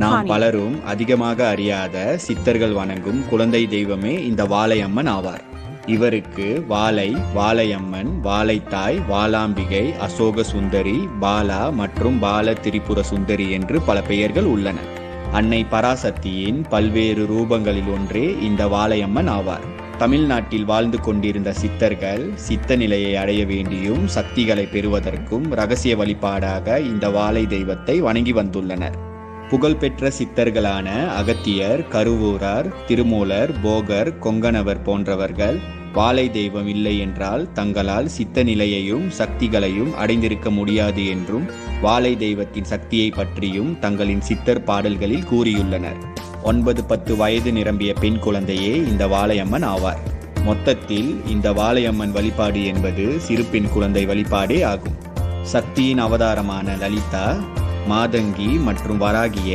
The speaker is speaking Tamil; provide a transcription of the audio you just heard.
நாம் பலரும் அதிகமாக அறியாத சித்தர்கள் வணங்கும் குழந்தை தெய்வமே இந்த வாழையம்மன் ஆவார். இவருக்கு வாழை, வாழையம்மன், வாழைத்தாய், வாளாம்பிகை, அசோக சுந்தரி, பாலா மற்றும் பால திரிபுர சுந்தரி என்று பல பெயர்கள் உள்ளன. அன்னை பராசக்தியின் பல்வேறு ரூபங்களில் ஒன்றே இந்த வாழையம்மன் ஆவார். தமிழ்நாட்டில் வாழ்ந்து கொண்டிருந்த சித்தர்கள் சித்த நிலையை அடைய வேண்டியும் சக்திகளை பெறுவதற்கும் இரகசிய வழிபாடாக இந்த வாழை தெய்வத்தை வணங்கி வந்துள்ளனர். புகழ்பெற்ற சித்தர்களான அகத்தியர், கருவூரார், திருமூலர், போகர், கொங்கணவர் போன்றவர்கள் வாழை தெய்வம் இல்லை என்றால் தங்களால் சித்த நிலையையும் சக்திகளையும் அடைந்திருக்க முடியாது என்றும் வாழை தெய்வத்தின் சக்தியை பற்றியும் தங்களின் சித்தர் பாடல்களில் கூறியுள்ளனர். 9-10 வயது நிரம்பிய பெண் குழந்தையே இந்த வாழையம்மன் ஆவார். மொத்தத்தில் இந்த வாழையம்மன் வழிபாடு என்பது சிறு பெண் குழந்தை வழிபாடே ஆகும். சக்தியின் அவதாரமான லலிதா, மாதங்கி மற்றும் வராகியை